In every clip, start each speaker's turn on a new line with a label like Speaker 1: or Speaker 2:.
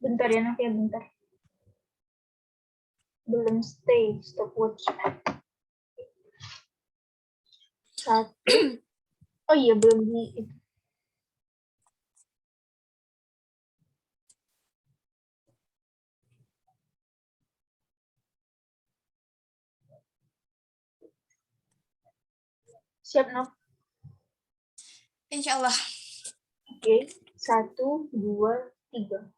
Speaker 1: Bentar ya, Naf ya, bentar. Belum stay, stopwatch. 1. Oh iya, belum di... Siap, Naf?
Speaker 2: Insya Allah.
Speaker 1: Oke, 1, 2, 3.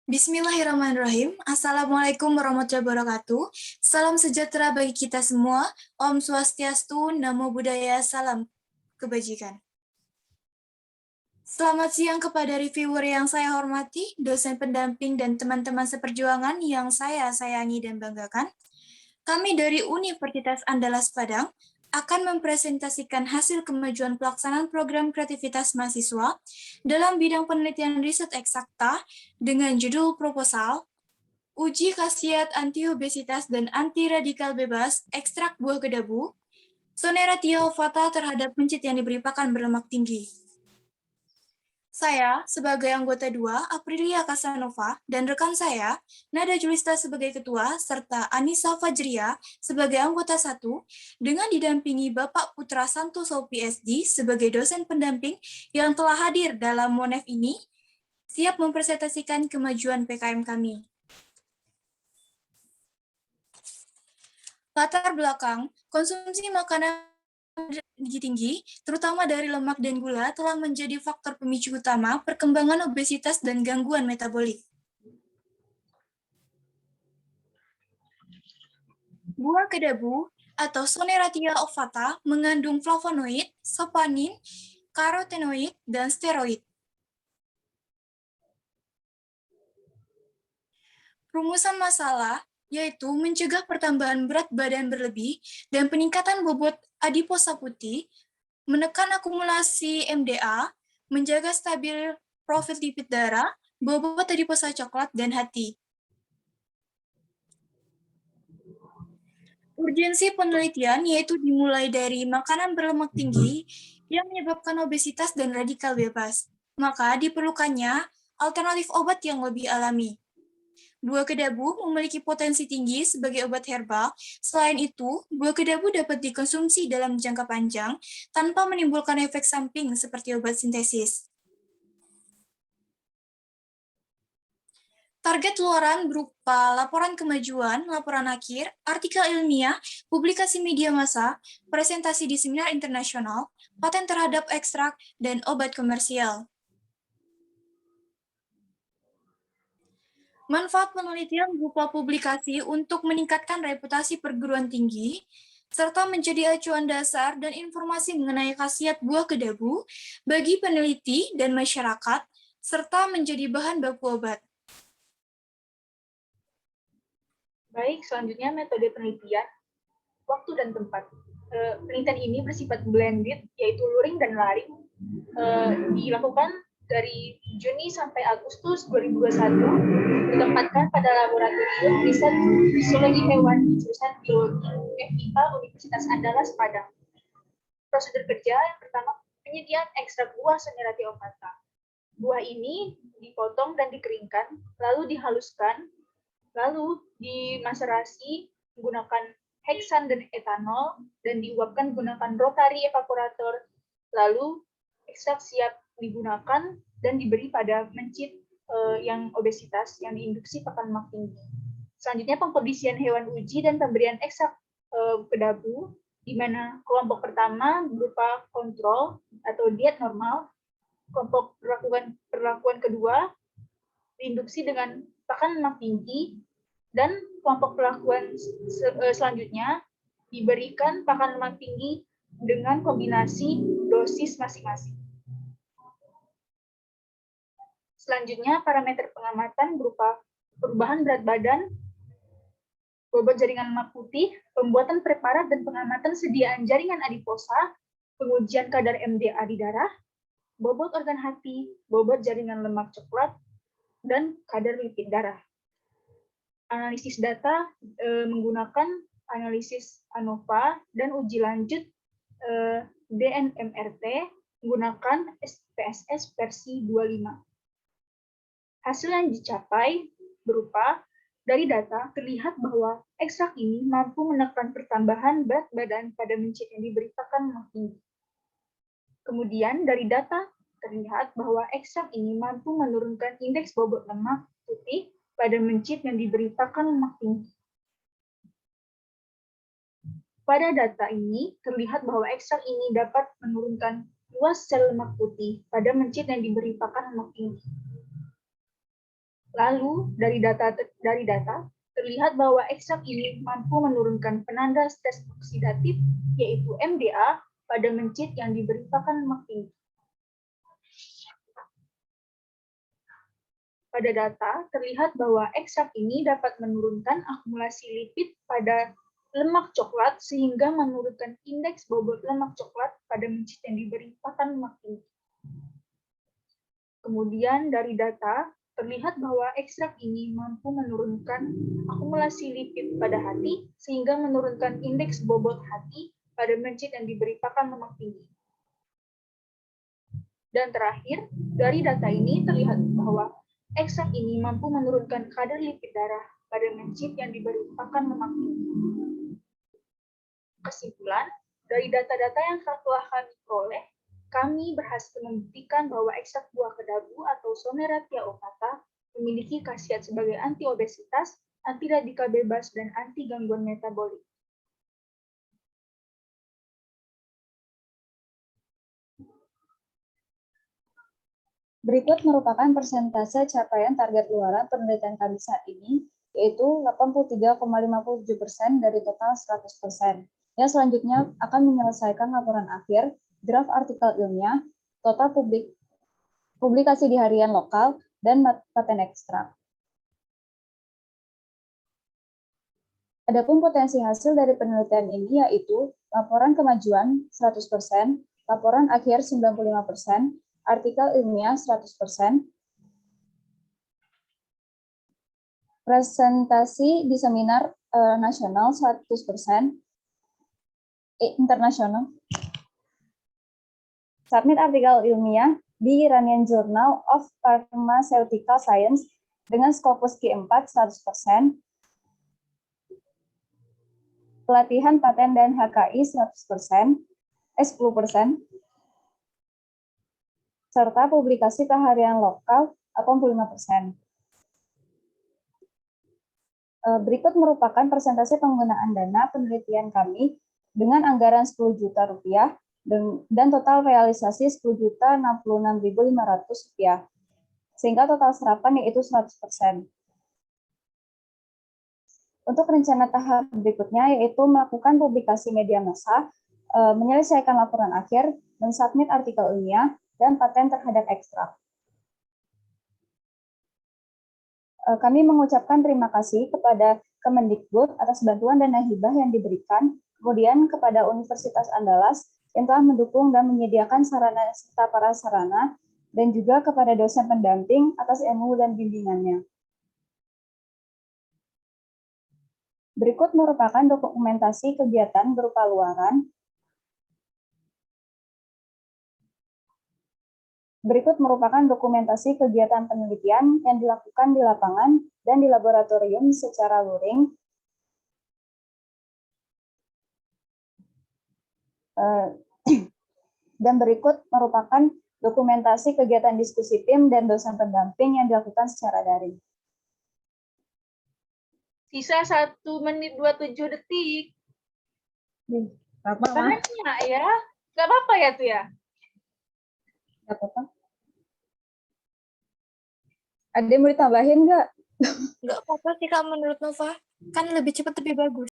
Speaker 2: Bismillahirrahmanirrahim. Assalamualaikum warahmatullahi wabarakatuh. Salam sejahtera bagi kita semua. Om Swastiastu, Namo Buddhaya, salam kebajikan. Selamat siang kepada reviewer yang saya hormati, dosen pendamping dan teman-teman seperjuangan yang saya sayangi dan banggakan. Kami dari Universitas Andalas Padang akan mempresentasikan hasil kemajuan pelaksanaan program kreativitas mahasiswa dalam bidang penelitian riset eksakta dengan judul proposal Uji khasiat anti-obesitas dan anti-radikal bebas ekstrak buah kedabu, Soneratia ovata terhadap mencit yang diberi pakan berlemak tinggi. Saya, sebagai anggota 2, Aprilia Casanova, dan rekan saya, Nada Julista sebagai ketua, serta Anissa Fajria sebagai anggota 1, dengan didampingi Bapak Putra Santoso PSD sebagai dosen pendamping yang telah hadir dalam MONEF ini, siap mempresentasikan kemajuan PKM kami. Latar belakang, konsumsi makanan gizi tinggi, terutama dari lemak dan gula, telah menjadi faktor pemicu utama perkembangan obesitas dan gangguan metabolik. Buah kedabu atau Soneratia ovata mengandung flavonoid, saponin, karotenoid, dan steroid. Rumusan masalah yaitu mencegah pertambahan berat badan berlebih dan peningkatan bobot adiposa putih, menekan akumulasi MDA, menjaga stabil profil lipid darah, bobot adiposa coklat, dan hati. Urgensi penelitian yaitu dimulai dari makanan berlemak tinggi yang menyebabkan obesitas dan radikal bebas. Maka diperlukannya alternatif obat yang lebih alami. Buah kedabu memiliki potensi tinggi sebagai obat herbal. Selain itu, buah kedabu dapat dikonsumsi dalam jangka panjang tanpa menimbulkan efek samping seperti obat sintesis. Target luaran berupa laporan kemajuan, laporan akhir, artikel ilmiah, publikasi media massa, presentasi di seminar internasional, paten terhadap ekstrak, dan obat komersial. Manfaat penelitian berupa publikasi untuk meningkatkan reputasi perguruan tinggi, serta menjadi acuan dasar dan informasi mengenai khasiat buah kedabu bagi peneliti dan masyarakat, serta menjadi bahan baku obat.
Speaker 1: Baik, selanjutnya metode penelitian, waktu dan tempat. Penelitian ini bersifat blended, yaitu luring dan laring, dilakukan dari Juni sampai Agustus 2021, ditempatkan pada laboratorium riset fisiologi hewan jurusan biologi FIPA Universitas Andalas Padang. Prosedur kerja yang pertama, penyediaan ekstrak buah Soneratia ovata. Buah ini dipotong dan dikeringkan, lalu dihaluskan, lalu dimaserasi menggunakan heksan dan etanol, dan diuapkan menggunakan rotary evaporator, lalu ekstrak siap digunakan dan diberi pada mencit yang obesitas yang diinduksi pakan lemak tinggi. Selanjutnya pengkondisian hewan uji dan pemberian ekstrak kedabu, di mana kelompok pertama berupa kontrol atau diet normal, kelompok perlakuan kedua diinduksi dengan pakan lemak tinggi, dan kelompok perlakuan selanjutnya diberikan pakan lemak tinggi dengan kombinasi dosis masing-masing. Selanjutnya, parameter pengamatan berupa perubahan berat badan, bobot jaringan lemak putih, pembuatan preparat dan pengamatan sediaan jaringan adiposa, pengujian kadar MDA di darah, bobot organ hati, bobot jaringan lemak coklat, dan kadar lipid darah. Analisis data menggunakan analisis ANOVA dan uji lanjut DNMRT menggunakan SPSS versi 25. Hasil yang dicapai berupa dari data terlihat bahwa ekstrak ini mampu menekan pertambahan berat badan pada mencit yang diberitakan lemak tinggi. Kemudian dari data terlihat bahwa ekstrak ini mampu menurunkan indeks bobot lemak putih pada mencit yang diberitakan lemak tinggi. Pada data ini terlihat bahwa ekstrak ini dapat menurunkan luas sel lemak putih pada mencit yang diberitakan lemak tinggi. Lalu, dari data terlihat bahwa ekstrak ini mampu menurunkan penanda stres oksidatif, yaitu MDA, pada mencit yang diberitakan lemak tinggi. Pada data, terlihat bahwa ekstrak ini dapat menurunkan akumulasi lipid pada lemak coklat sehingga menurunkan indeks bobot lemak coklat pada mencit yang diberitakan lemak tinggi. Kemudian, dari data, terlihat bahwa ekstrak ini mampu menurunkan akumulasi lipid pada hati sehingga menurunkan indeks bobot hati pada mencit yang diberitakan lemak tinggi. Dan terakhir, dari data ini terlihat bahwa ekstrak ini mampu menurunkan kadar lipid darah pada mencit yang diberitakan lemak tinggi. Kesimpulan, dari data-data yang telah kami peroleh, kami berhasil membuktikan bahwa ekstrak buah kedabu atau Someratia ovata memiliki khasiat sebagai anti-obesitas, anti-radikal bebas, dan anti-gangguan metabolik.
Speaker 3: Berikut merupakan persentase capaian target luaran penelitian kami saat ini, yaitu 83,57% dari total 100%. Yang selanjutnya akan menyelesaikan laporan akhir, draft artikel ilmiah, total publikasi di harian lokal, dan paten ekstrak. Adapun potensi hasil dari penelitian ini yaitu laporan kemajuan 100%, laporan akhir 95%, artikel ilmiah 100%, presentasi di seminar nasional 100%, internasional, submit artikel ilmiah di Iranian Journal of Pharmaceutical Science dengan Scopus Q4 100%, pelatihan paten dan HKI 10%, serta publikasi ke harian lokal 85%. Berikut merupakan persentase penggunaan dana penelitian kami dengan anggaran 10 juta rupiah dan total realisasi 10.066.500 rupiah, sehingga total serapan yaitu 100%. Untuk rencana tahap berikutnya yaitu melakukan publikasi media massa, menyelesaikan laporan akhir, mensubmit artikel ilmiah, dan paten terhadap ekstrak. Kami mengucapkan terima kasih kepada Kemendikbud atas bantuan dana hibah yang diberikan, kemudian kepada Universitas Andalas yang telah mendukung dan menyediakan sarana serta prasarana, dan juga kepada dosen pendamping atas ilmu dan bimbingannya. Berikut merupakan dokumentasi kegiatan berupa luaran. Berikut merupakan dokumentasi kegiatan penelitian yang dilakukan di lapangan dan di laboratorium secara luring. Dan berikut merupakan dokumentasi kegiatan diskusi tim dan dosen pendamping yang dilakukan secara daring.
Speaker 1: Sisa 1 menit 27 detik.
Speaker 3: Banyak
Speaker 1: ya. Gak apa-apa ya tuh ya?
Speaker 3: Gak apa-apa. Ada yang mau ditambahin nggak?
Speaker 2: Nggak apa-apa sih Kak menurut Nova. Kan lebih cepat lebih bagus.